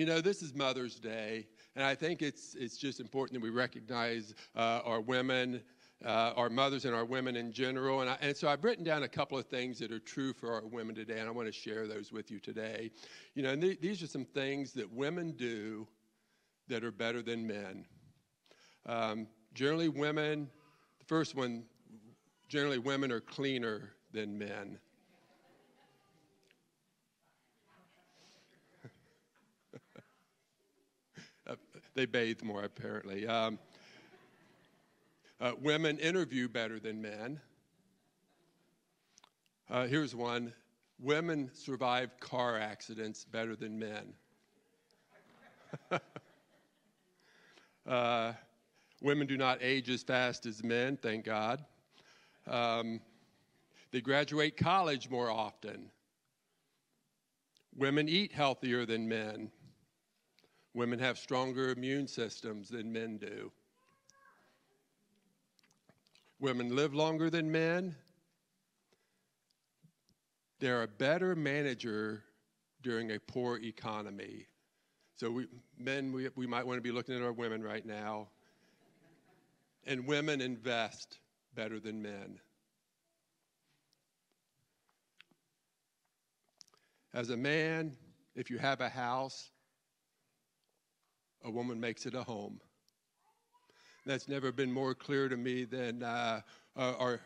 This is Mother's Day, and I think it's just important that we recognize our women, our mothers and our women in general. And so I've written down a couple of things that are true for our women today, and I want to share those with you today. And these are some things that women do that are better than men. Generally, women, the first one, generally women are cleaner than men. They bathe more, apparently. Women interview better than men. Here's one. Women survive car accidents better than men. Women do not age as fast as men, thank God. They graduate college more often. Women eat healthier than men. Women have stronger immune systems than men do. Women live longer than men. They're a better manager during a poor economy. So we might want to be looking at our women right now. And women invest better than men. As a man, if you have a house, a woman makes it a home. That's never been more clear to me than our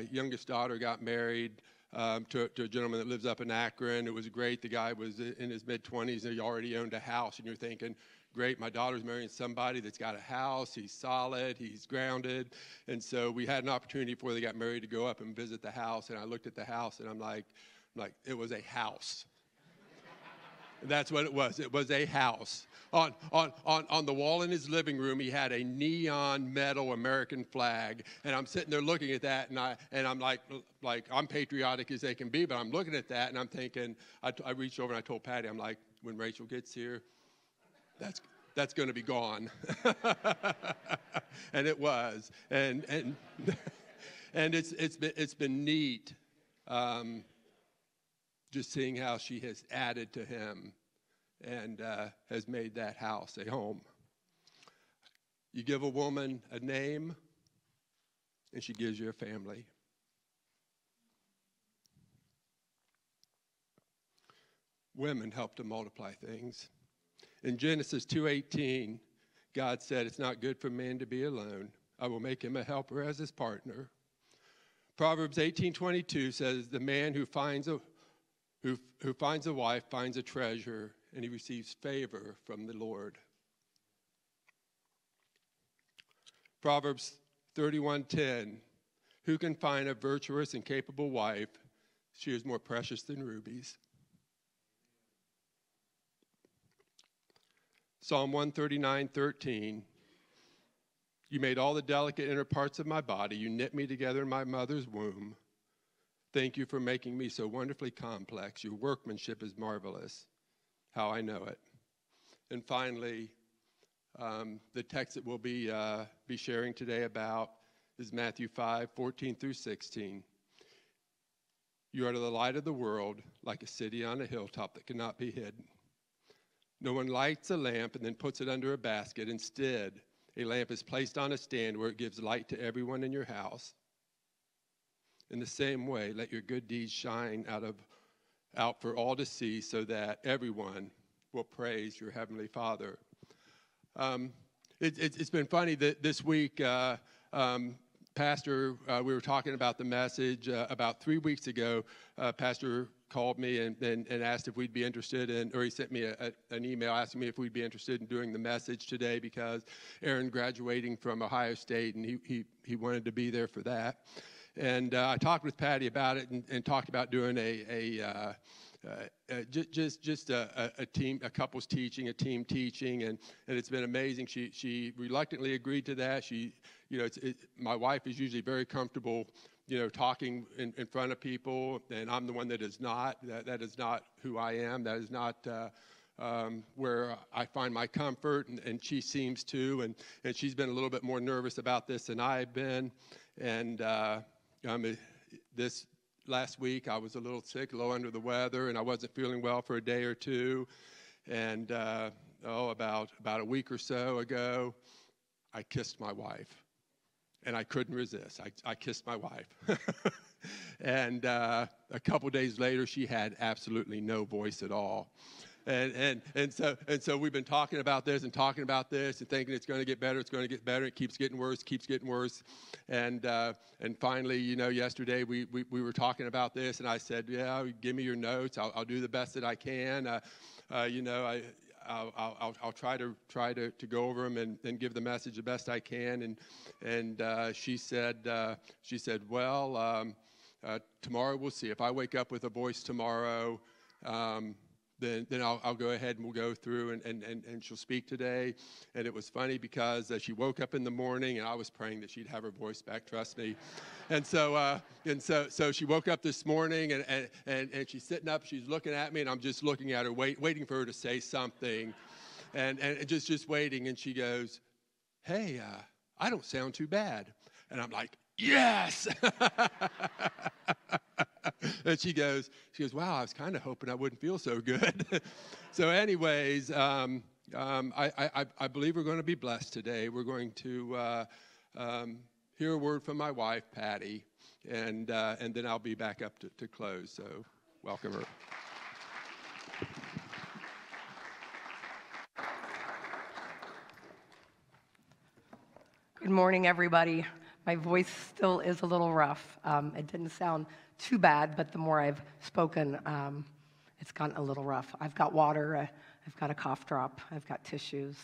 youngest daughter got married to a gentleman that lives up in Akron. It was great. The guy was in his mid-20s and he already owned a house. And you're thinking, great, my daughter's marrying somebody that's got a house. He's solid. He's grounded. And so we had an opportunity before they got married to go up and visit the house. And I looked at the house and I'm like, it was a house. That's what it was. It was a house. On the wall in his living room, he had a neon metal American flag, and I'm sitting there looking at that, and I'm like I'm patriotic as they can be, but I'm looking at that, and I'm thinking. I reached over and I told Patty, I'm like, when Rachel gets here, that's going to be gone, and it was, and it's been neat. Just seeing how she has added to him and has made that house a home. You give a woman a name, and she gives you a family. Women help to multiply things. In Genesis 2:18, God said, "It's not good for man to be alone. I will make him a helper as his partner." Proverbs 18:22 says, "The man who finds a wife finds a treasure, and he receives favor from the Lord." Proverbs 31:10, "Who can find a virtuous and capable wife? She is more precious than rubies." Psalm 139:13, "You made all the delicate inner parts of my body. You knit me together in my mother's womb. Thank you for making me so wonderfully complex. Your workmanship is marvelous. How I know it." And finally, the text that we'll be sharing today about is Matthew 5:14 through 16. "You are the light of the world, like a city on a hilltop that cannot be hidden. No one lights a lamp and then puts it under a basket. Instead, a lamp is placed on a stand where it gives light to everyone in your house. In the same way, let your good deeds shine out for all to see, so that everyone will praise your heavenly Father." It's been funny that this week, Pastor, we were talking about the message about 3 weeks ago. Pastor called me and asked if we'd be interested in, or he sent me an email asking me if we'd be interested in doing the message today because Aaron graduating from Ohio State, and he wanted to be there for that. And I talked with Patty about it and talked about doing just a team, a couples teaching, a team teaching, and it's been amazing. She reluctantly agreed to that. My wife is usually very comfortable, talking in front of people, and I'm the one that is not. That is not who I am. That is not where I find my comfort, and she seems to, and she's been a little bit more nervous about this than I've been, and this last week I was a little sick, low under the weather, and I wasn't feeling well for a day or two, And about a week or so ago, I kissed my wife. And I couldn't resist. I kissed my wife. And a couple days later, she had absolutely no voice at all. And so we've been talking about this and thinking it's going to get better. It keeps getting worse. And finally, yesterday we were talking about this, and I said, yeah, give me your notes. I'll do the best that I can. I'll try to go over them and give the message the best I can. And she said, well, tomorrow we'll see. If I wake up with a voice tomorrow, then I'll go ahead and we'll go through and she'll speak today. And it was funny because she woke up in the morning and I was praying that she'd have her voice back, trust me. And so she woke up this morning and she's sitting up, she's looking at me, and I'm just looking at her, waiting for her to say something, and just waiting. And she goes, hey, I don't sound too bad. And I'm like, yes. And she goes, wow, I was kind of hoping I wouldn't feel so good. So anyways, I believe we're going to be blessed today. We're going to hear a word from my wife, Patty, and then I'll be back up to close. So welcome her. Good morning, everybody. My voice still is a little rough. It didn't sound too bad, but the more I've spoken, it's gotten a little rough. I've got water, I've got a cough drop, I've got tissues.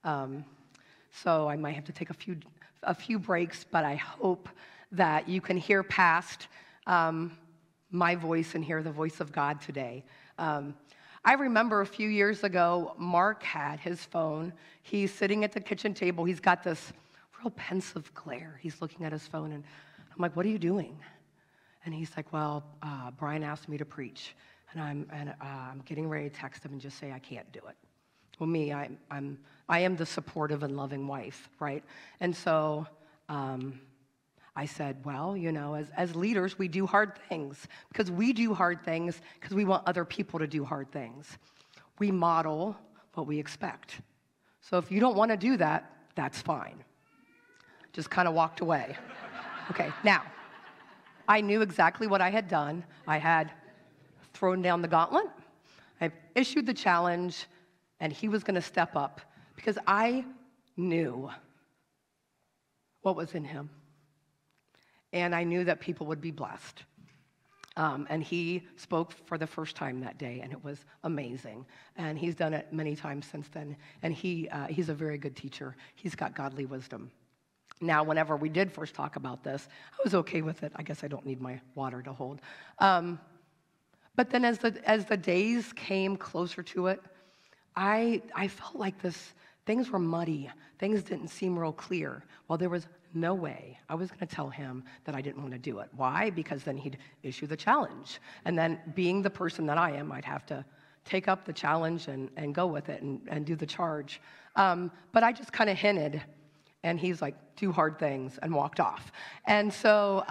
So I might have to take a few breaks, but I hope that you can hear past my voice and hear the voice of God today. I remember a few years ago, Mark had his phone. He's sitting at the kitchen table. He's got this real pensive glare. He's looking at his phone, and I'm like, what are you doing? And he's like, well, Brian asked me to preach, and I'm getting ready to text him and just say I can't do it. Well, me, I am the supportive and loving wife, right? And so I said, well, as leaders, we do hard things because we do hard things because we want other people to do hard things. We model what we expect. So if you don't want to do that, that's fine. Just kind of walked away. Okay, now, I knew exactly what I had done. I had thrown down the gauntlet. I issued the challenge, and he was going to step up because I knew what was in him. And I knew that people would be blessed. And he spoke for the first time that day, and it was amazing. And he's done it many times since then. And he's a very good teacher. He's got godly wisdom. Now, whenever we did first talk about this, I was okay with it. I guess I don't need my water to hold. But then as the days came closer to it, I felt like things were muddy. Things didn't seem real clear. Well, there was no way I was going to tell him that I didn't want to do it. Why? Because then he'd issue the challenge. And then being the person that I am, I'd have to take up the challenge and go with it and do the charge. But I just kind of hinted. And he's like, do hard things, and walked off. And so,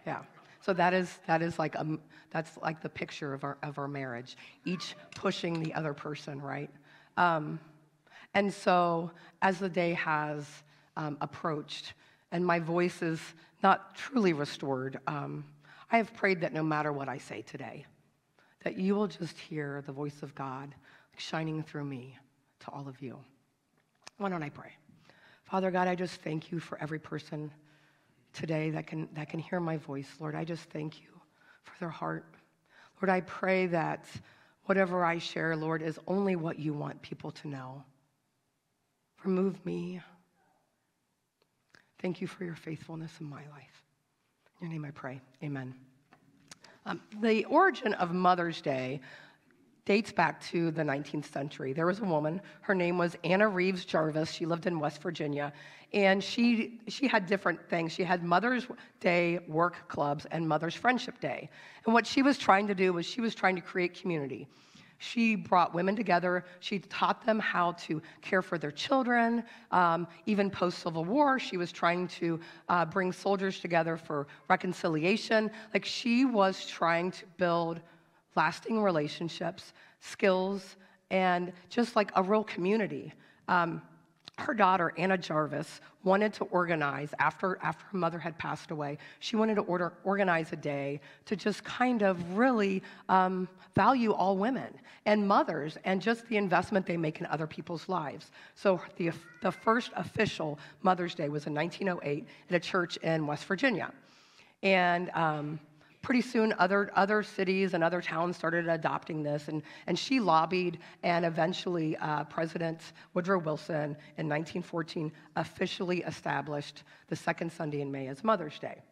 yeah. So that's like the picture of our marriage, each pushing the other person, right? And so, as the day has approached, and my voice is not truly restored, I have prayed that no matter what I say today, that you will just hear the voice of God shining through me to all of you. Why don't I pray? Father God, I just thank you for every person today that can hear my voice. Lord, I just thank you for their heart. Lord, I pray that whatever I share, Lord, is only what you want people to know. Remove me. Thank you for your faithfulness in my life. In your name I pray. Amen. The origin of Mother's Day dates back to the 19th century. There was a woman, her name was Anna Reeves Jarvis. She lived in West Virginia, and she had different things. She had Mother's Day work clubs and Mother's Friendship Day. And what she was trying to do was she was trying to create community. She brought women together. She taught them how to care for their children. Even post-Civil War, she was trying to bring soldiers together for reconciliation. Like, she was trying to build lasting relationships, skills, and just like a real community. Her daughter, Anna Jarvis, wanted to organize, after her mother had passed away, she wanted to organize a day to just kind of really value all women and mothers and just the investment they make in other people's lives. So the first official Mother's Day was in 1908 at a church in West Virginia. And pretty soon, other cities and other towns started adopting this, and she lobbied, and eventually President Woodrow Wilson in 1914 officially established the second Sunday in May as Mother's Day.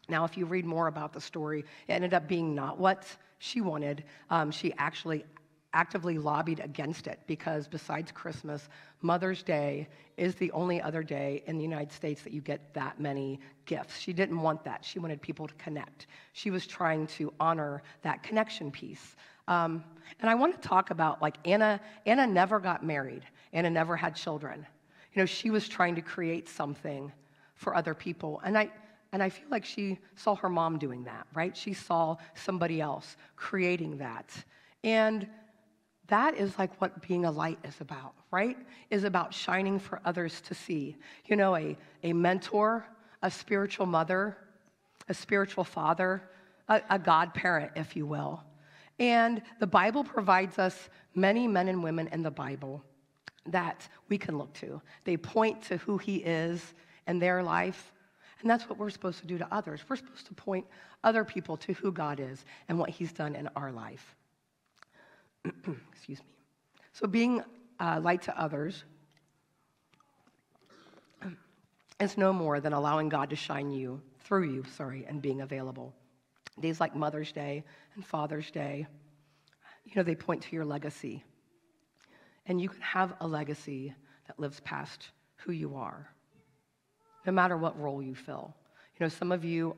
Now, if you read more about the story, it ended up being not what she wanted. She actually actively lobbied against it because besides Christmas, Mother's Day is the only other day in the United States that you get that many gifts. She didn't want that. She wanted people to connect. She was trying to honor that connection piece. And I want to talk about, like, Anna never got married. Anna never had children. You know, she was trying to create something for other people. And I feel like she saw her mom doing that, right? She saw somebody else creating that. And that is like what being a light is about, right? Is about shining for others to see. You know, a mentor, a spiritual mother, a spiritual father, a godparent, if you will. And the Bible provides us many men and women in the Bible that we can look to. They point to who he is in their life, and that's what we're supposed to do to others. We're supposed to point other people to who God is and what he's done in our life. Excuse me. So being light to others is no more than allowing God to shine through you, and being available. Days like Mother's Day and Father's Day, you know, they point to your legacy. And you can have a legacy that lives past who you are, no matter what role you fill. You know, some of you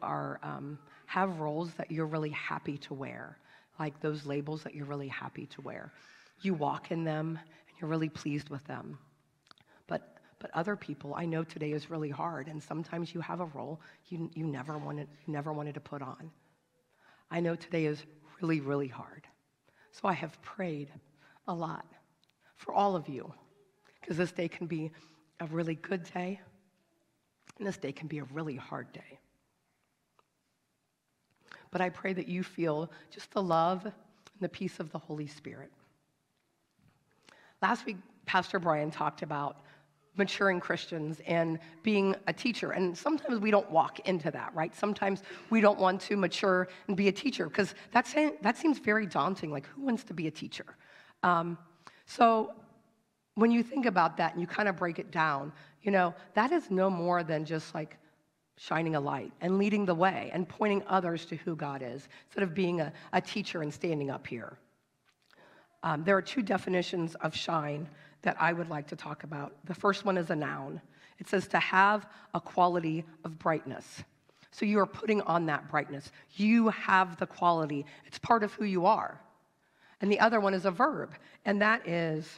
have roles that you're really happy to wear, like those labels that you're really happy to wear. You walk in them, and you're really pleased with them. But other people, I know today is really hard, and sometimes you have a role you never wanted to put on. I know today is really, really hard. So I have prayed a lot for all of you, because this day can be a really good day, and this day can be a really hard day. But I pray that you feel just the love and the peace of the Holy Spirit. Last week, Pastor Brian talked about maturing Christians and being a teacher. And sometimes we don't walk into that, right? Sometimes we don't want to mature and be a teacher because that seems very daunting. Like, who wants to be a teacher? So when you think about that and you kind of break it down, you know, that is no more than just like shining a light and leading the way and pointing others to who God is, instead of being a teacher and standing up here. There are two definitions of shine that I would like to talk about. The first one is a noun. It says to have a quality of brightness. So you are putting on that brightness. You have the quality. It's part of who you are. And the other one is a verb, and that is,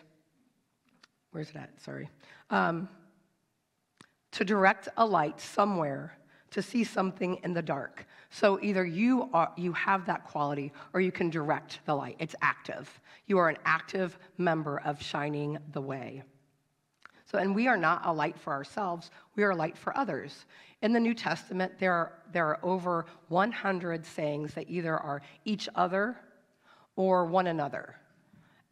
where's it at? Sorry. To direct a light somewhere to see something in the dark. So either you have that quality, or you can direct the light. It's active. You are an active member of shining the way. So, and we are not a light for ourselves. We are a light for others. In the New Testament, there are over 100 sayings that either are each other or one another.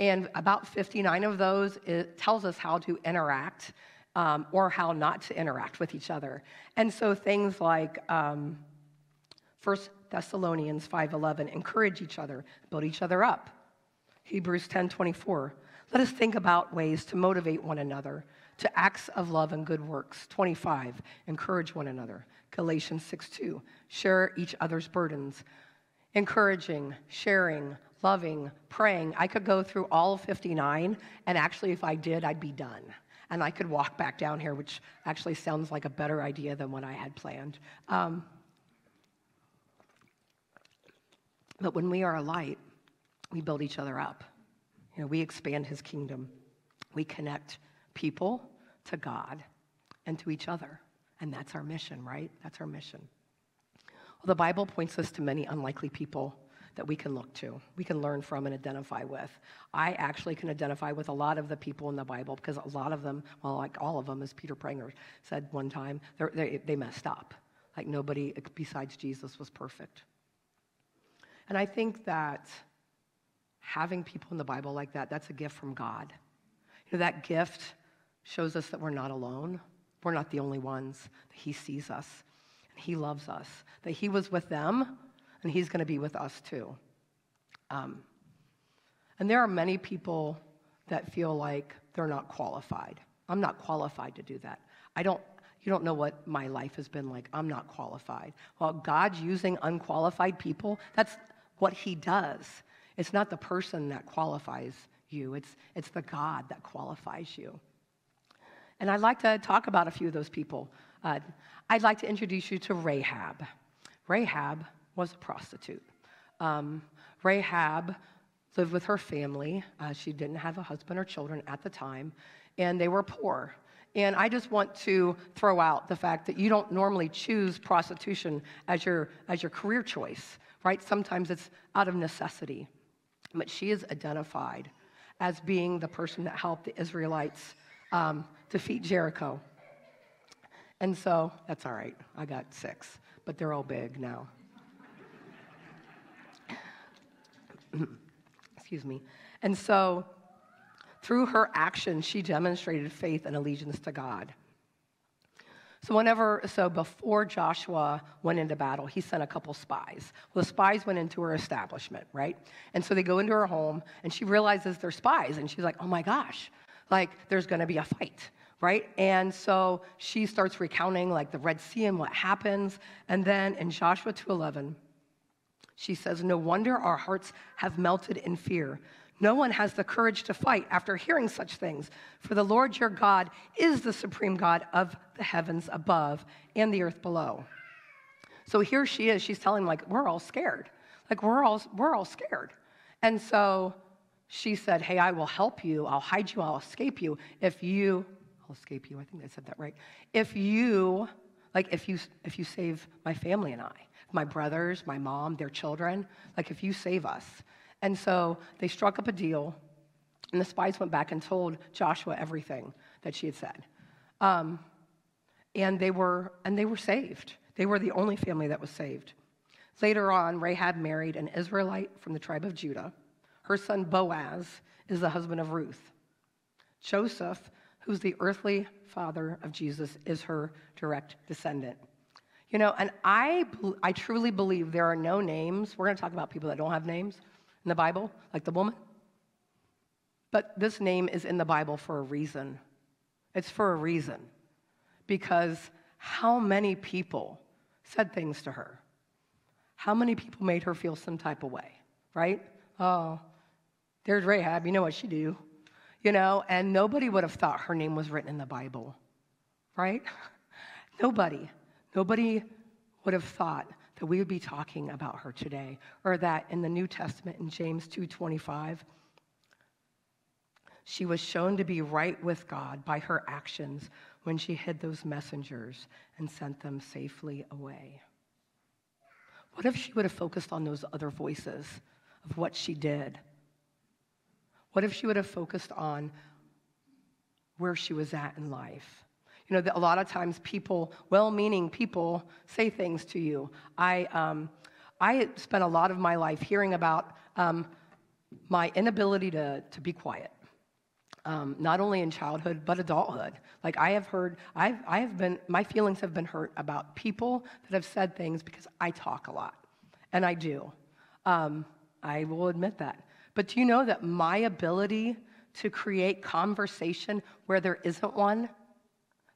And about 59 of those, it tells us how to interact or how not to interact with each other. And so things like 1 Thessalonians 5:11, encourage each other, build each other up. Hebrews 10:24, let us think about ways to motivate one another to acts of love and good works. 25, encourage one another. Galatians 6:2, share each other's burdens. Encouraging, sharing, loving, praying. I could go through all 59, and actually if I did, I'd be done. And I could walk back down here, which actually sounds like a better idea than what I had planned. But when we are a light, we build each other up. You know, we expand his kingdom. We connect people to God and to each other. And that's our mission, right? That's our mission. Well, the Bible points us to many unlikely people that we can look to, we can learn from and identify with. I actually can identify with a lot of the people in the Bible because a lot of them, well, like all of them, as Peter Pranger said one time, they messed up. Like nobody besides Jesus was perfect. And I think that having people in the Bible like that, that's a gift from God. That gift shows us that we're not alone. We're not the only ones. That he sees us, and he loves us. That he was with them, and he's going to be with us too. And there are many people that feel like they're not qualified. I'm not qualified to do that. You don't know what my life has been like. I'm not qualified. Well, God's using unqualified people. That's what he does. It's not the person that qualifies you. It's the God that qualifies you. And I'd like to talk about a few of those people. I'd like to introduce you to Rahab. Rahab was a prostitute. Rahab lived with her family. She didn't have a husband or children at the time, and they were poor. And I just want to throw out the fact that you don't normally choose prostitution as your career choice, right? Sometimes it's out of necessity. But she is identified as being the person that helped the Israelites defeat Jericho. And so, that's all right. I got 6, but they're all big now. Excuse me. And so, through her actions, she demonstrated faith and allegiance to God. So before Joshua went into battle, he sent a couple spies. Well, the spies went into her establishment, right? And so they go into her home, and she realizes they're spies, and she's like, oh my gosh, like there's going to be a fight, right? And so she starts recounting like the Red Sea and what happens. And then in Joshua 2:11, she says, no wonder our hearts have melted in fear. No one has the courage to fight after hearing such things. For the Lord your God is the supreme God of the heavens above and the earth below. So here she is. She's telling them, like, we're all scared. Like, we're all scared. And so she said, hey, I will help you. I'll hide you. I'll escape you. I'll escape you. I think I said that right. If you save my family and I, my brothers, my mom, their children, like if you save us. And so they struck up a deal, and the spies went back and told Joshua everything that she had said. And they were saved. They were the only family that was saved. Later on, Rahab married an Israelite from the tribe of Judah. Her son Boaz is the husband of Ruth. Joseph, who's the earthly father of Jesus, is her direct descendant. And I truly believe there are no names. We're going to talk about people that don't have names in the Bible, like the woman. But this name is in the Bible for a reason. It's for a reason. Because how many people said things to her? How many people made her feel some type of way, right? Oh, there's Rahab, you know what she do. And nobody would have thought her name was written in the Bible, right? Nobody would have thought that we would be talking about her today, or that in the New Testament in James 2:25, she was shown to be right with God by her actions when she hid those messengers and sent them safely away. What if she would have focused on those other voices of what she did? What if she would have focused on where she was at in life? A lot of times people, well-meaning people, say things to you. I spent a lot of my life hearing about my inability to be quiet, not only in childhood, but adulthood. Like my feelings have been hurt about people that have said things because I talk a lot, and I do. I will admit that. But do you know that my ability to create conversation where there isn't one,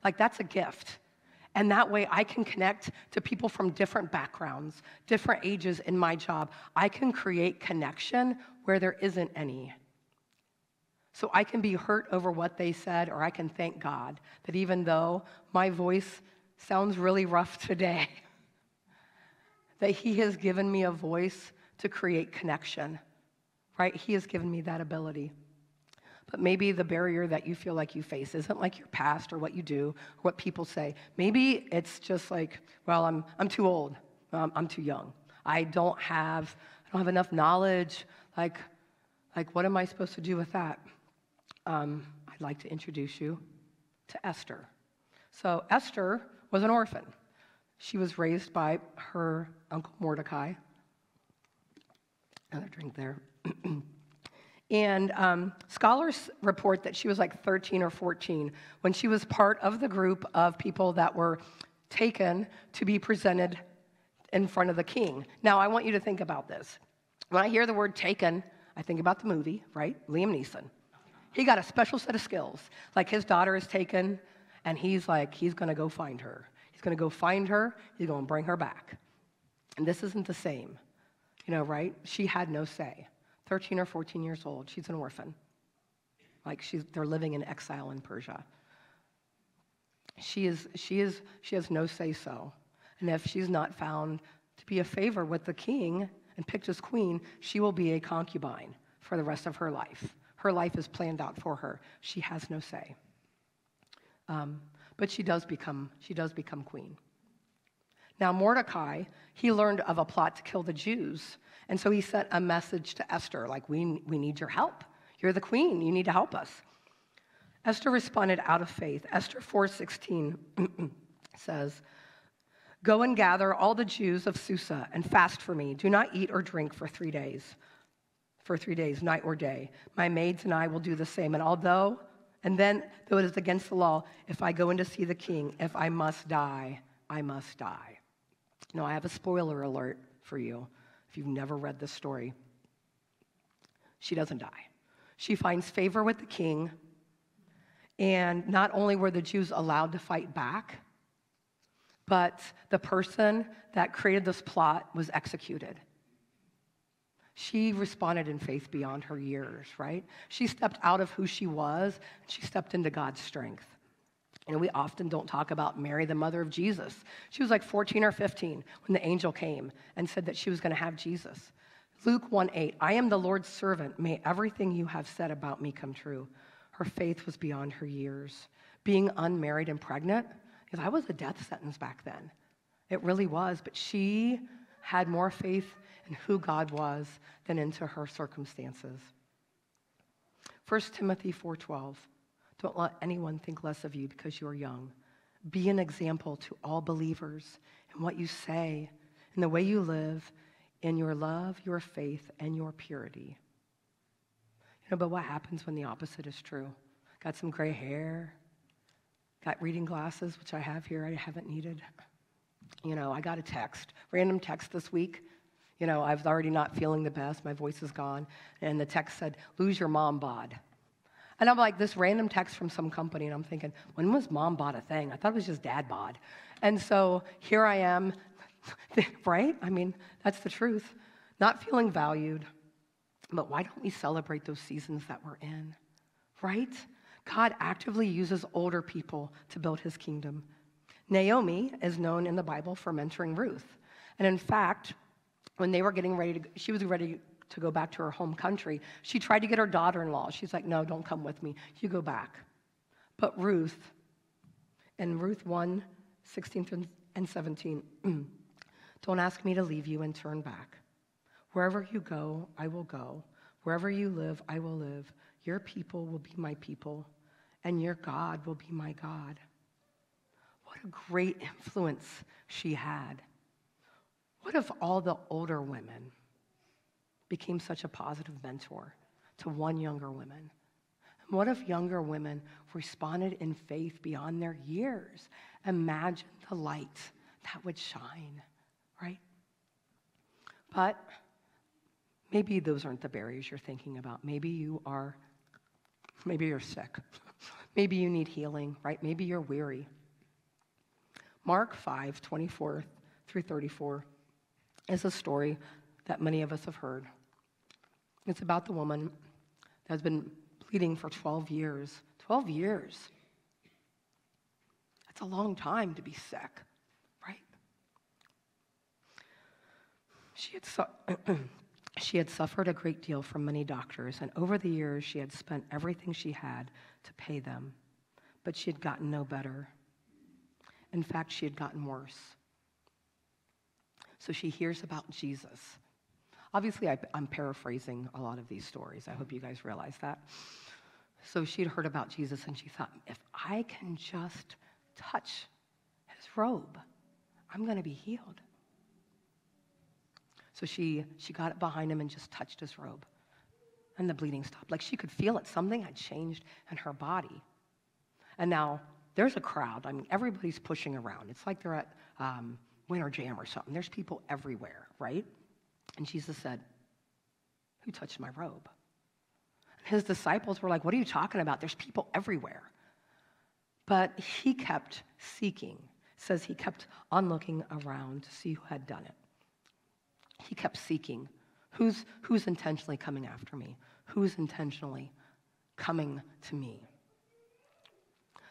like that's a gift. And that way I can connect to people from different backgrounds, different ages in my job. I can create connection where there isn't any. So I can be hurt over what they said, or I can thank God that even though my voice sounds really rough today, that he has given me a voice to create connection, right? He has given me that ability. But maybe the barrier that you feel like you face isn't like your past or what you do or what people say. Maybe it's just like, well, I'm too old. I'm too young. I don't have don't have enough knowledge. Like, what am I supposed to do with that? I'd like to introduce you to Esther. So Esther was an orphan. She was raised by her uncle Mordecai. Another drink there. And scholars report that she was like 13 or 14 when she was part of the group of people that were taken to be presented in front of the king. Now, I want you to think about this. When I hear the word taken, I think about the movie, right? Liam Neeson. He got a special set of skills. Like his daughter is taken, and he's going to go find her. He's going to go find her. He's going to bring her back. And this isn't the same, right? She had no say. 13 or 14 years old. She's an orphan. They're living in exile in Persia. She has no say-so. And if she's not found to be a favor with the king and picked as queen, she will be a concubine for the rest of her life. Her life is planned out for her. She has no say. But she does become queen. Now, Mordecai, he learned of a plot to kill the Jews. And so he sent a message to Esther, like, we need your help. You're the queen. You need to help us. Esther responded out of faith. Esther 4:16 says, "Go and gather all the Jews of Susa and fast for me. Do not eat or drink for 3 days. For 3 days, night or day. My maids and I will do the same. Though it is against the law, if I go in to see the king, if I must die, I must die." I have a spoiler alert for you. If you've never read this story, she doesn't die. She finds favor with the king, and not only were the Jews allowed to fight back, but the person that created this plot was executed. She responded in faith beyond her years, right? She stepped out of who she was, and she stepped into God's strength. We often don't talk about Mary, the mother of Jesus. She was like 14 or 15 when the angel came and said that she was going to have Jesus. Luke 1:8, "I am the Lord's servant. May everything you have said about me come true." Her faith was beyond her years. Being unmarried and pregnant, because I was a death sentence back then. It really was. But she had more faith in who God was than into her circumstances. 1 Timothy 4:12, "Don't let anyone think less of you because you are young. Be an example to all believers in what you say, in the way you live, in your love, your faith, and your purity." But what happens when the opposite is true? Got some gray hair, got reading glasses, which I have here, I haven't needed. I got a random text this week. I was already not feeling the best, my voice is gone, and the text said, "Lose your mom bod." And I'm like, this random text from some company, and I'm thinking, when was mom bod a thing? I thought it was just dad bod. And so here I am, right? I mean, that's the truth. Not feeling valued, but why don't we celebrate those seasons that we're in, right? God actively uses older people to build his kingdom. Naomi is known in the Bible for mentoring Ruth. And in fact, when they were she was ready to go back to her home country, she tried to get her daughter-in-law. She's like, "No, don't come with me. You go back." But Ruth, in Ruth 1:16 and 17, "Don't ask me to leave you and turn back. Wherever you go, I will go. Wherever you live, I will live. Your people will be my people, and your God will be my God." What a great influence she had. What if all the older women became such a positive mentor to one younger woman? And what if younger women responded in faith beyond their years? Imagine the light that would shine, right? But maybe those aren't the barriers you're thinking about. Maybe you're sick. Maybe you need healing, right? Maybe you're weary. Mark 5:24 through 34 is a story that many of us have heard. It's about the woman that has been bleeding for 12 years. 12 years. That's a long time to be sick, right? She had suffered a great deal from many doctors, and over the years she had spent everything she had to pay them, but she had gotten no better. In fact, she had gotten worse. So she hears about Jesus, Obviously, I'm paraphrasing a lot of these stories. I hope you guys realize that. So she'd heard about Jesus, and she thought, if I can just touch his robe, I'm going to be healed. So she got it behind him and just touched his robe. And the bleeding stopped. Like she could feel it. Something had changed in her body. And now there's a crowd. I mean, everybody's pushing around. It's like they're at Winter Jam or something. There's people everywhere, right? And Jesus said, who touched my robe? And his disciples were like, what are you talking about? There's people everywhere. But he kept seeking. It says he kept on looking around to see who had done it. He kept seeking. Who's intentionally coming after me? Who's intentionally coming to me?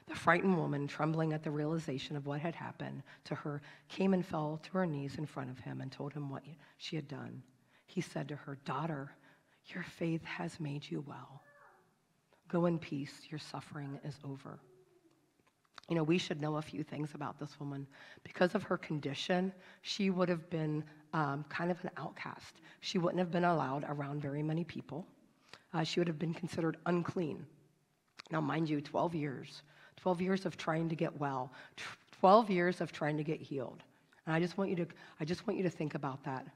The frightened woman, trembling at the realization of what had happened to her, came and fell to her knees in front of him and told him what she had done. He said to her, daughter, your faith has made you well. Go in peace, your suffering is over. You know, we should know a few things about this woman. Because of her condition, she would have been kind of an outcast. She wouldn't have been allowed around very many people. She would have been considered unclean. Now, mind you, 12 years of trying to get well, 12 years of trying to get healed. And I just want you to think about that.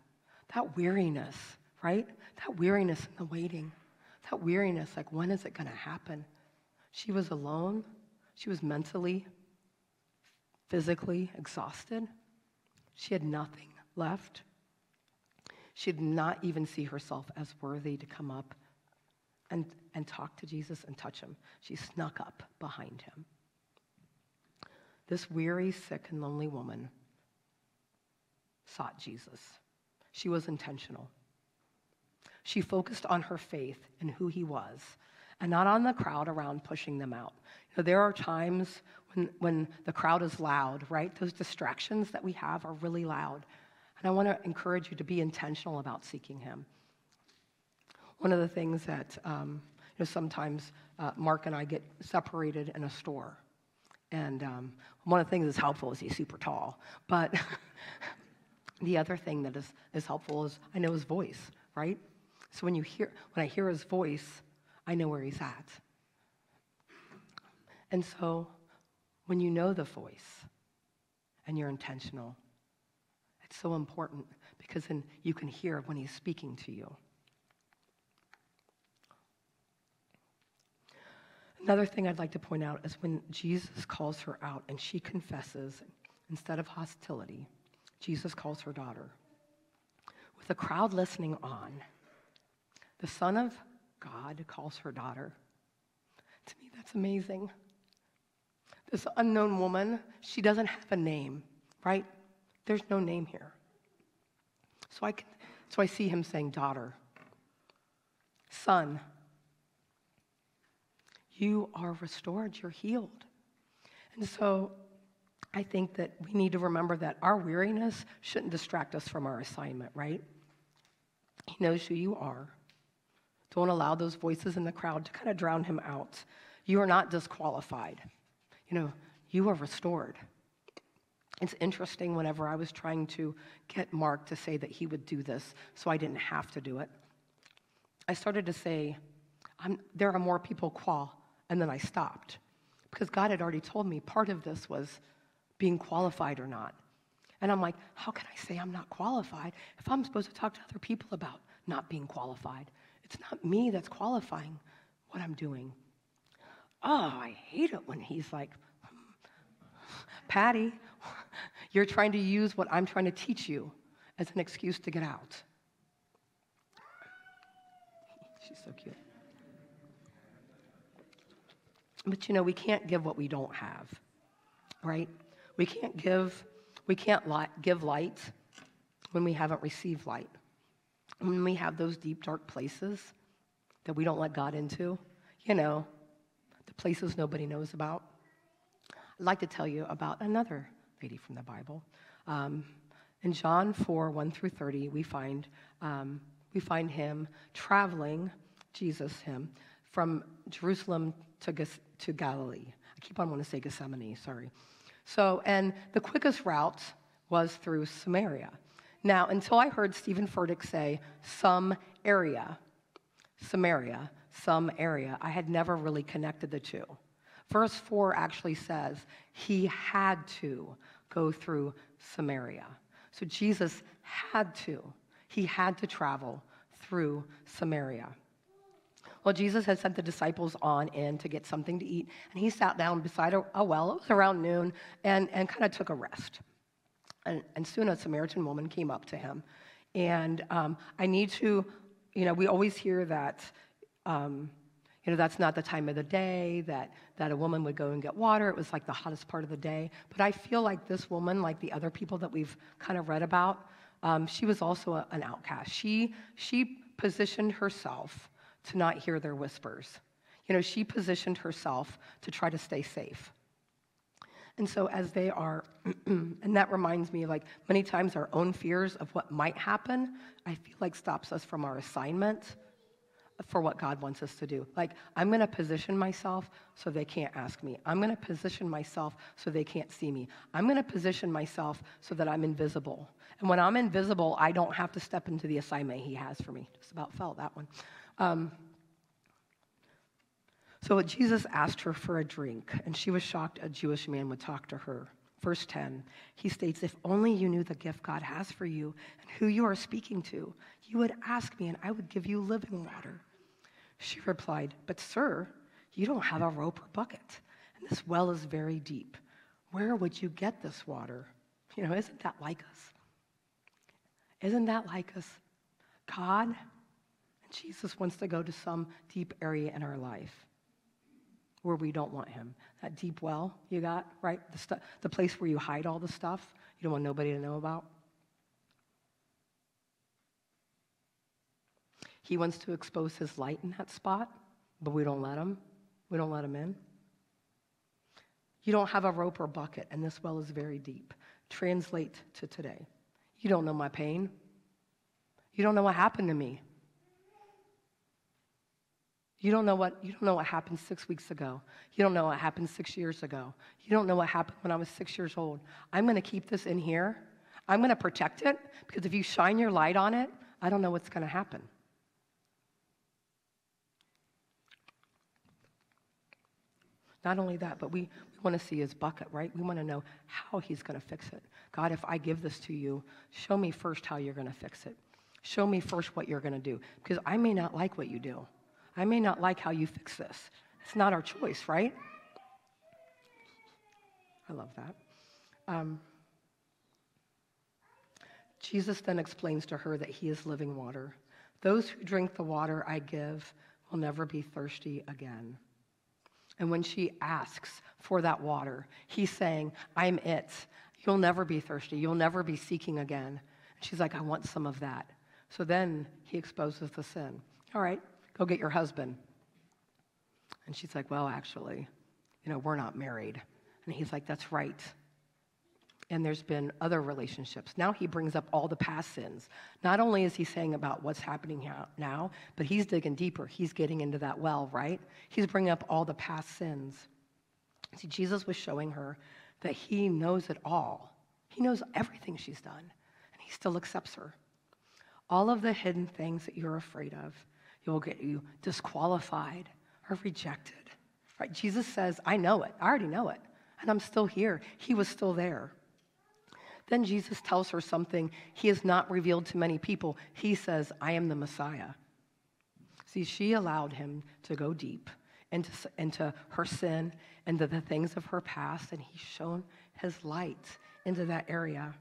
That weariness, right? That weariness in the waiting. That weariness, like, when is it going to happen? She was alone. She was mentally, physically exhausted. She had nothing left. She did not even see herself as worthy to come up and talk to Jesus and touch him. She snuck up behind him. This weary, sick, and lonely woman sought Jesus. She was intentional. She focused on her faith and who he was, and not on the crowd around pushing them out. You know, there are times when the crowd is loud, right? Those distractions that we have are really loud. And I want to encourage you to be intentional about seeking him. One of the things that sometimes Mark and I get separated in a store. And one of the things that's helpful is he's super tall. But the other thing that is helpful is I know his voice, right? So when I hear his voice, I know where he's at. And so when you know the voice and you're intentional, it's so important because then you can hear when he's speaking to you. Another thing I'd like to point out is when Jesus calls her out and she confesses, instead of hostility, Jesus calls her daughter. With the crowd listening on, the Son of God calls her daughter. To me, that's amazing. This unknown woman, she doesn't have a name, right? There's no name here. So I see him saying, daughter, son, you are restored, you're healed. And so I think that we need to remember that our weariness shouldn't distract us from our assignment, right? He knows who you are. Don't allow those voices in the crowd to kind of drown him out. You are not disqualified. You are restored. It's interesting, whenever I was trying to get Mark to say that he would do this so I didn't have to do it, I started to say, there are more people and then I stopped. Because God had already told me part of this was being qualified or not. And I'm like, how can I say I'm not qualified if I'm supposed to talk to other people about not being qualified? It's not me that's qualifying what I'm doing. Oh, I hate it when he's like, Patty, you're trying to use what I'm trying to teach you as an excuse to get out. She's so cute. But we can't give what we don't have, right? We can't give light when we haven't received light. When we have those deep, dark places that we don't let God into, the places nobody knows about. I'd like to tell you about another lady from the Bible. In John 4, 1 through 30, we find him traveling, from Jerusalem to Galilee. I keep on wanting to say Gethsemane, sorry. So, and the quickest route was through Samaria. Now, until I heard Stephen Furtick say, some area, Samaria, some area, I had never really connected the two. Verse 4 actually says he had to go through Samaria. So Jesus he had to travel through Samaria. Well, Jesus had sent the disciples on in to get something to eat, and he sat down beside a well. It was around noon, and kind of took a rest. And soon a Samaritan woman came up to him. And I need to, we always hear that, that's not the time of the day, that a woman would go and get water. It was like the hottest part of the day. But I feel like this woman, like the other people that we've kind of read about, she was also an outcast. She positioned herself to not hear their whispers. She positioned herself to try to stay safe. And so as they are, and that reminds me, like many times our own fears of what might happen, I feel like stops us from our assignment for what God wants us to do. Like, I'm going to position myself so they can't ask me. I'm going to position myself so they can't see me. I'm going to position myself so that I'm invisible. And when I'm invisible, I don't have to step into the assignment he has for me. Just about felt that one. So Jesus asked her for a drink, and she was shocked a Jewish man would talk to her. Verse 10, he states, if only you knew the gift God has for you and who you are speaking to, you would ask me and I would give you living water. She replied, but sir, you don't have a rope or bucket, and this well is very deep. Where would you get this water? Isn't that like us? Isn't that like us? God and Jesus wants to go to some deep area in our life where we don't want him. That deep well you got, right? The place where you hide all the stuff you don't want nobody to know about. He wants to expose his light in that spot, but we don't let him. We don't let him in. You don't have a rope or bucket, and this well is very deep. Translate to today. You don't know my pain. You don't know what happened to me. You don't know what happened 6 weeks ago. You don't know what happened 6 years ago. You don't know what happened when I was 6 years old. I'm going to keep this in here. I'm going to protect it, because if you shine your light on it, I don't know what's going to happen. Not only that, but we want to see his bucket, right? We want to know how he's going to fix it. God, if I give this to you, show me first how you're going to fix it. Show me first what you're going to do, because I may not like what you do. I may not like how you fix this. It's not our choice, right? I love that. Jesus then explains to her that he is living water. Those who drink the water I give will never be thirsty again. And when she asks for that water, he's saying, I'm it. You'll never be thirsty. You'll never be seeking again. And she's like, I want some of that. So then he exposes the sin. All right, go get your husband. And she's like, well, actually, we're not married. And he's like, that's right. And there's been other relationships. Now he brings up all the past sins. Not only is he saying about what's happening now, but he's digging deeper. He's getting into that well, right? He's bringing up all the past sins. See, Jesus was showing her that he knows it all. He knows everything she's done, and he still accepts her. All of the hidden things that you're afraid of, it will get you disqualified or rejected, right? Jesus says, I know it. I already know it, and I'm still here. He was still there. Then Jesus tells her something he has not revealed to many people. He says, I am the Messiah. See, she allowed him to go deep into her sin, into the things of her past, and he's shown his light into that area.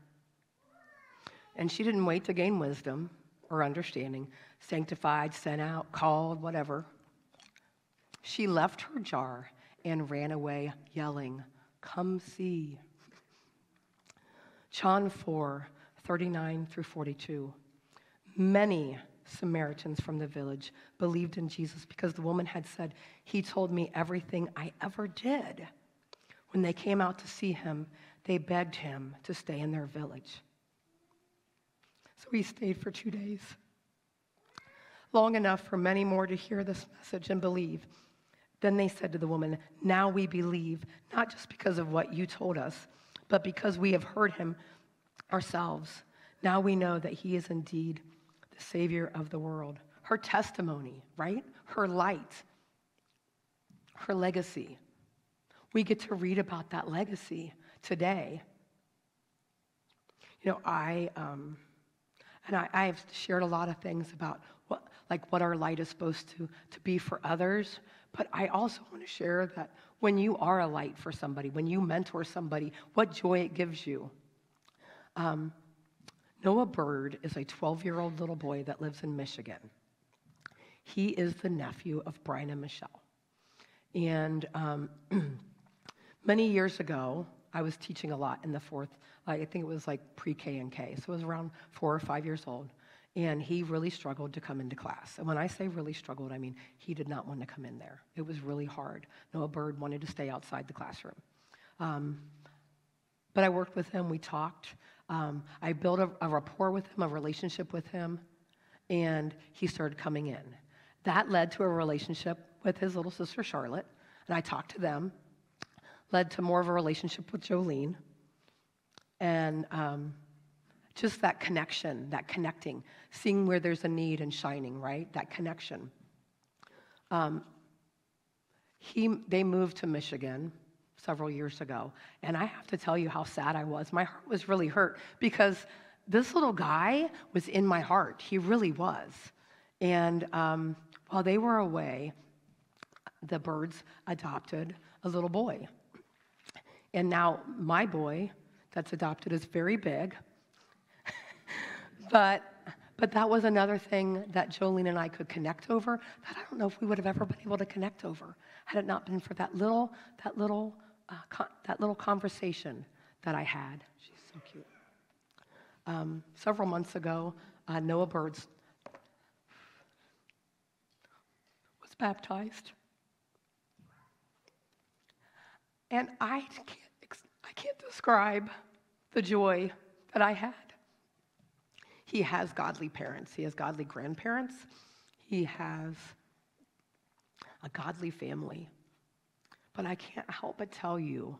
And she didn't wait to gain wisdom or understanding, sanctified, sent out, called, whatever. She left her jar and ran away yelling, come see. John 4:39 through 42. Many Samaritans from the village believed in Jesus because the woman had said, he told me everything I ever did. When they came out to see him, they begged him to stay in their village. So he stayed for 2 days, long enough for many more to hear this message and believe. Then they said to the woman, now we believe, not just because of what you told us, but because we have heard him ourselves. Now we know that he is indeed the Savior of the world. Her testimony, right? Her light, her legacy. We get to read about that legacy today. You know, I've shared a lot of things about what our light is supposed to be for others, but I also want to share that when you are a light for somebody, when you mentor somebody, what joy it gives you. Noah Bird is a 12-year-old little boy that lives in Michigan. He is the nephew of Brian and Michelle. And many years ago, I was teaching a lot in the fourth, I think it was like pre-K and K, so it was around 4 or 5 years old. And he really struggled to come into class. And when I say really struggled, I mean he did not want to come in there. It was really hard. Noah Bird wanted to stay outside the classroom. But I worked with him. We talked. I built a rapport with him, a relationship with him, and he started coming in. That led to a relationship with his little sister, Charlotte, and I talked to them. Led to more of a relationship with Jolene. And just that connection, that connecting, seeing where there's a need and shining, right? That connection. They moved to Michigan several years ago, and I have to tell you how sad I was. My heart was really hurt because this little guy was in my heart. He really was. And while they were away, the Birds adopted a little boy. And now my boy that's adopted is very big. But that was another thing that Jolene and I could connect over that I don't know if we would have ever been able to connect over had it not been for that little conversation that I had. She's so cute. Several months ago, Noah Bird was baptized. And I can't describe the joy that I had. He has godly parents. He has godly grandparents. He has a godly family. But I can't help but tell you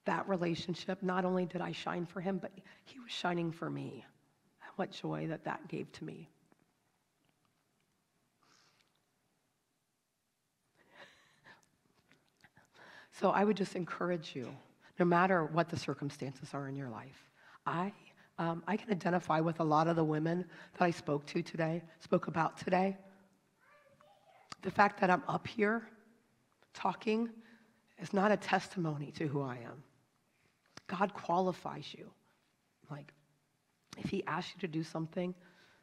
that relationship, not only did I shine for him, but he was shining for me. And what joy that gave to me. So I would just encourage you, no matter what the circumstances are in your life. I can identify with a lot of the women that I spoke about today. The fact that I'm up here talking is not a testimony to who I am. God qualifies you. Like, if he asks you to do something,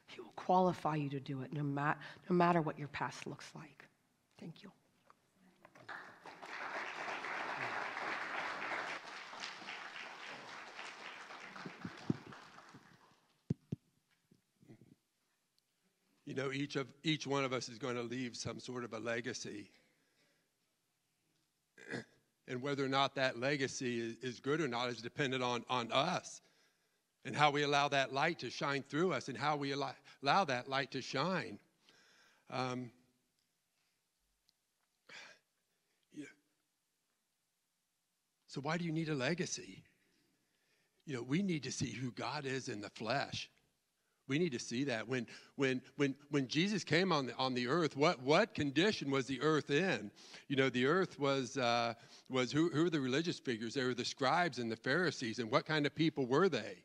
he will qualify you to do it, no matter what your past looks like. Thank you. You know, each one of us is going to leave some sort of a legacy. And whether or not that legacy is good or not is dependent on us and how we allow that light to shine through us and how we allow that light to shine. So why do you need a legacy? You know, we need to see who God is in the flesh. We need to see that. When Jesus came on the earth, what condition was the earth in? You know, the earth was who were the religious figures? They were the scribes and the Pharisees. And what kind of people were they?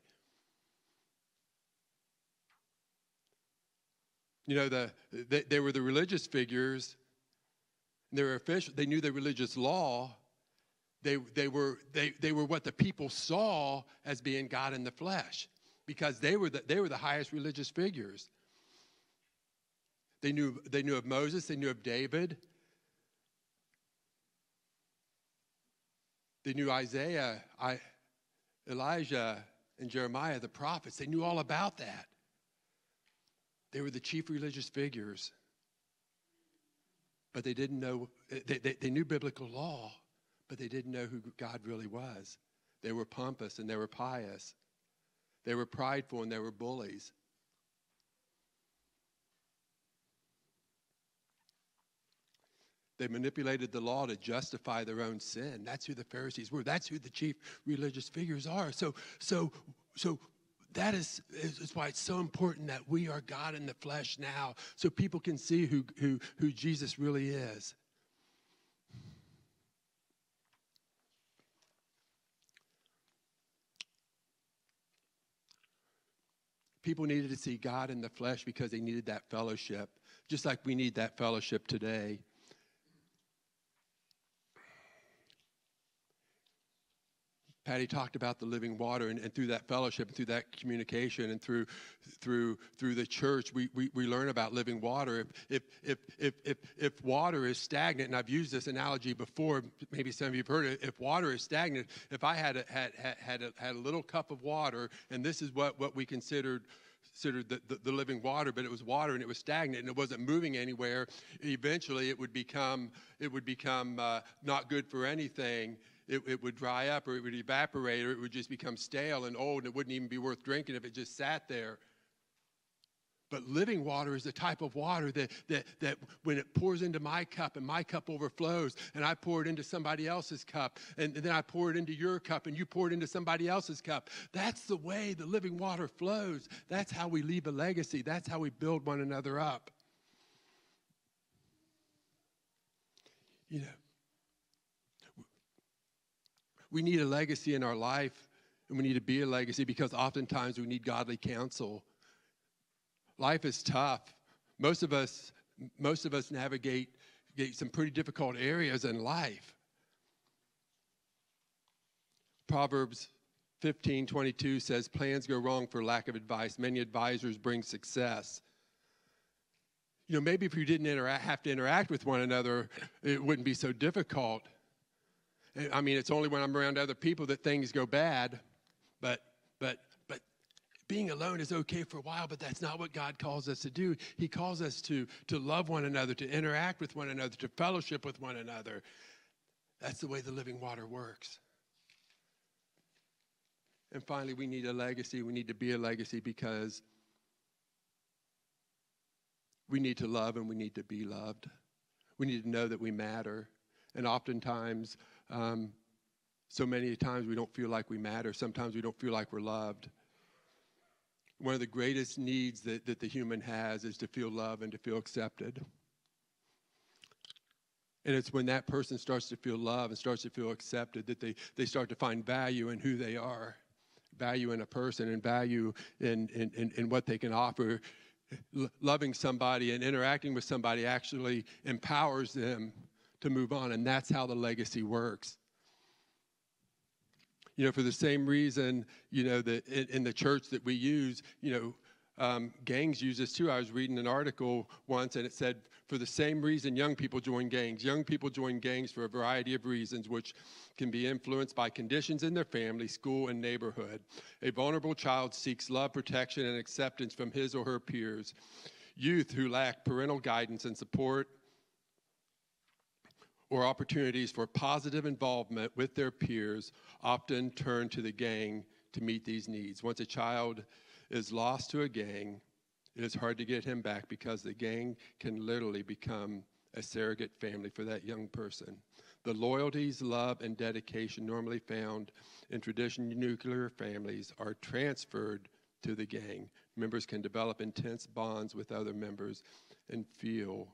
You know, they were the religious figures. They were official. They knew the religious law. They were what the people saw as being God in the flesh. Because they were the highest religious figures. They knew of Moses, they knew of David. They knew Isaiah, Elijah, and Jeremiah, the prophets. They knew all about that. They were the chief religious figures. But they didn't know, they knew biblical law, but they didn't know who God really was. They were pompous and they were pious. They were prideful and they were bullies. They manipulated the law to justify their own sin. That's who the Pharisees were. That's who the chief religious figures are. So that is why it's so important that we are God in the flesh now, so people can see who Jesus really is. People needed to see God in the flesh because they needed that fellowship, just like we need that fellowship today. Patty talked about the living water, and through that fellowship, and through that communication, and through the church, we learn about living water. If water is stagnant, and I've used this analogy before, maybe some of you have heard it. If water is stagnant, if I had a little cup of water, and this is what we considered the living water, but it was water and it was stagnant and it wasn't moving anywhere, eventually it would become not good for anything. It would dry up, or it would evaporate, or it would just become stale and old, and it wouldn't even be worth drinking if it just sat there. But living water is the type of water that when it pours into my cup and my cup overflows, and I pour it into somebody else's cup, and then I pour it into your cup and you pour it into somebody else's cup. That's the way the living water flows. That's how we leave a legacy. That's how we build one another up. You know, we need a legacy in our life, and we need to be a legacy because oftentimes we need godly counsel. Life is tough. Most of us navigate some pretty difficult areas in life. Proverbs 15:22 says, "Plans go wrong for lack of advice. Many advisors bring success." You know, maybe if you didn't have to interact with one another, it wouldn't be so difficult. I mean, it's only when I'm around other people that things go bad, but being alone is okay for a while, but that's not what God calls us to do. He calls us to love one another, to interact with one another, to fellowship with one another. That's the way the living water works. And finally, we need a legacy. We need to be a legacy because we need to love and we need to be loved. We need to know that we matter. And oftentimes, so many times we don't feel like we matter. Sometimes we don't feel like we're loved. One of the greatest needs that the human has is to feel loved and to feel accepted. And it's when that person starts to feel loved and starts to feel accepted that they start to find value in who they are, value in a person, and value in what they can offer. Loving somebody and interacting with somebody actually empowers them to move on, and that's how the legacy works. You know, for the same reason, you know, that in the church that we use, you know, gangs use this too. I was reading an article once, and it said, for the same reason young people join gangs. Young people join gangs for a variety of reasons, which can be influenced by conditions in their family, school, and neighborhood. A vulnerable child seeks love, protection, and acceptance from his or her peers. Youth who lack parental guidance and support or opportunities for positive involvement with their peers often turn to the gang to meet these needs. Once a child is lost to a gang, it is hard to get him back because the gang can literally become a surrogate family for that young person. The loyalties, love, and dedication normally found in traditional nuclear families are transferred to the gang. Members can develop intense bonds with other members and feel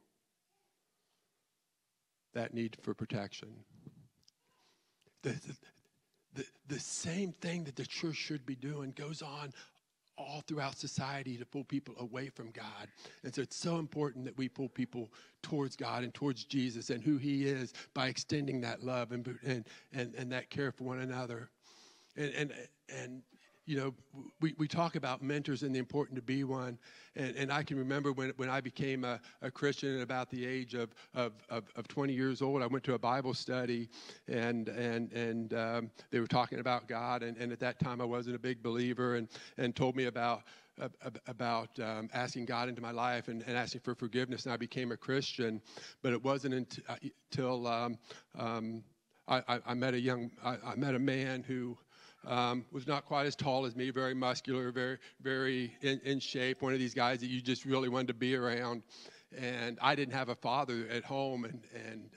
that need for protection. The same thing that the church should be doing goes on all throughout society to pull people away from God. And so it's so important that we pull people towards God and towards Jesus and who he is by extending that love and that care for one another. And you know, we talk about mentors and the importance to be one. And I can remember when I became a Christian at about the age of 20 years old, I went to a Bible study, and they were talking about God. And at that time, I wasn't a big believer, and told me about asking God into my life and asking for forgiveness. And I became a Christian. But it wasn't until I met a man who was not quite as tall as me, very muscular, very in shape, one of these guys that you just really wanted to be around. And I didn't have a father at home, and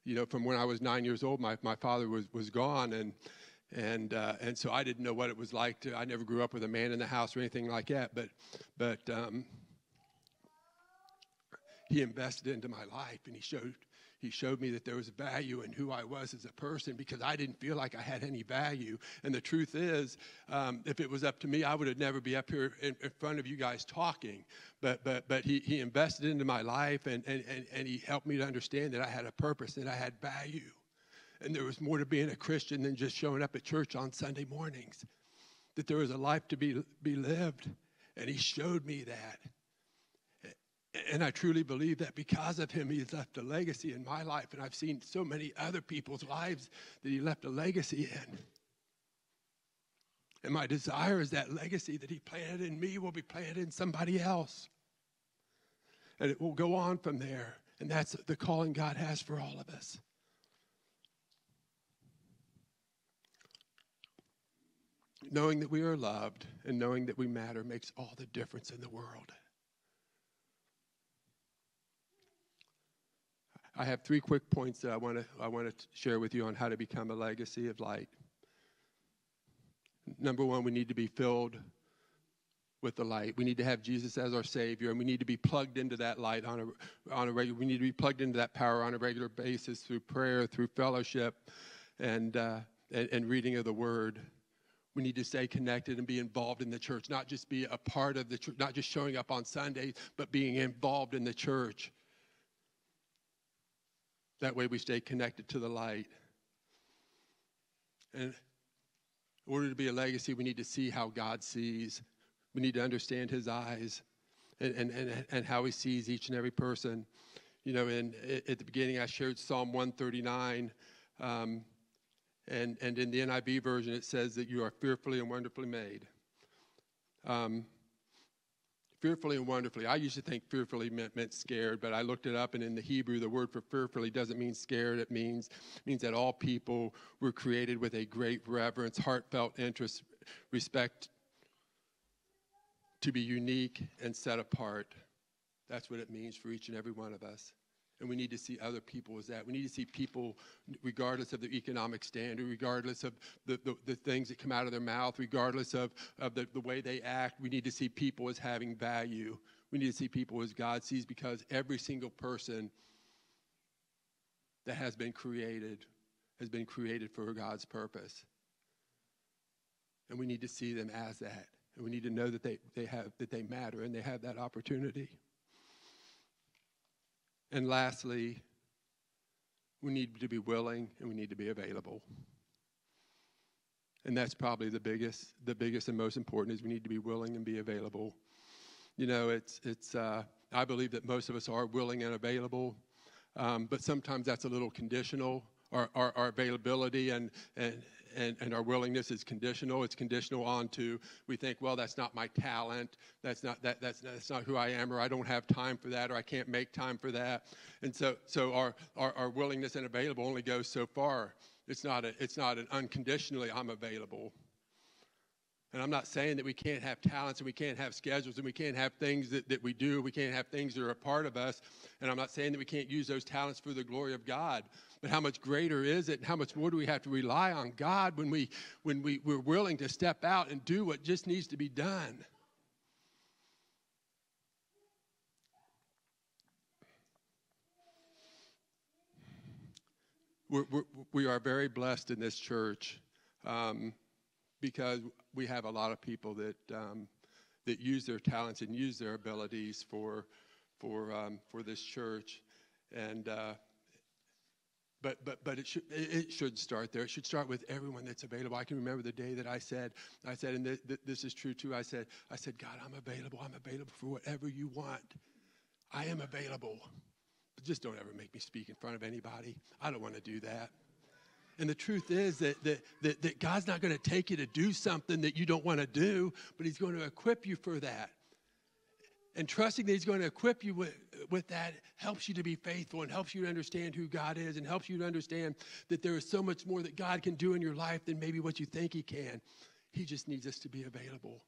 you know, from when I was 9 years old, my father was gone, And so I didn't know what it was like I never grew up with a man in the house or anything like that, but he invested into my life, and he showed me that there was value in who I was as a person, because I didn't feel like I had any value. And the truth is, if it was up to me, I would have never be up here in front of you guys talking. But he invested into my life, and he helped me to understand that I had a purpose, that I had value. And there was more to being a Christian than just showing up at church on Sunday mornings, that there was a life to be lived. And he showed me that. And I truly believe that because of him, he's left a legacy in my life. And I've seen so many other people's lives that he left a legacy in. And my desire is that legacy that he planted in me will be planted in somebody else. And it will go on from there. And that's the calling God has for all of us. Knowing that we are loved and knowing that we matter makes all the difference in the world. I have 3 quick points that I want to share with you on how to become a legacy of light. Number 1, we need to be filled with the light. We need to have Jesus as our Savior, and we need to be plugged into that light on a regular. We need to be plugged into that power on a regular basis through prayer, through fellowship, and reading of the Word. We need to stay connected and be involved in the church, not just be a part of the church, not just showing up on Sundays, but being involved in the church. That way we stay connected to the light. And in order to be a legacy, we need to see how God sees. We need to understand his eyes and how he sees each and every person. You know, at the beginning I shared Psalm 139, and in the NIV version it says that you are fearfully and wonderfully made. Fearfully and wonderfully. I used to think fearfully meant scared, but I looked it up, and in the Hebrew, the word for fearfully doesn't mean scared. It means that all people were created with a great reverence, heartfelt interest, respect, to be unique and set apart. That's what it means for each and every one of us. And we need to see other people as that. We need to see people, regardless of their economic standard, regardless of the things that come out of their mouth, regardless of the way they act. We need to see people as having value. We need to see people as God sees, because every single person that has been created for God's purpose. And we need to see them as that. And we need to know that they matter and they have that opportunity. And lastly, we need to be willing and we need to be available. And that's probably the biggest and most important, is we need to be willing and be available. You know, I believe that most of us are willing and available, but sometimes that's a little conditional. Our availability and our willingness is conditional. It's conditional onto, we think, well, that's not my talent. That's not who I am, or I don't have time for that, or I can't make time for that. And so our willingness and available only goes so far. It's not an unconditionally I'm available. And I'm not saying that we can't have talents and we can't have schedules and we can't have things that we do. We can't have things that are a part of us. And I'm not saying that we can't use those talents for the glory of God. But how much greater is it, and how much more do we have to rely on God when we're willing to step out and do what just needs to be done? We are very blessed in this church. Because we have a lot of people that use their talents and use their abilities for this church, and but it should start there. It should start with everyone that's available. I can remember the day that I said, and this is true too. I said, God, I'm available for whatever you want. I am available, but just don't ever make me speak in front of anybody. I don't want to do that. And the truth is that God's not going to take you to do something that you don't want to do, but he's going to equip you for that. And trusting that he's going to equip you with that helps you to be faithful and helps you to understand who God is and helps you to understand that there is so much more that God can do in your life than maybe what you think he can. He just needs us to be available.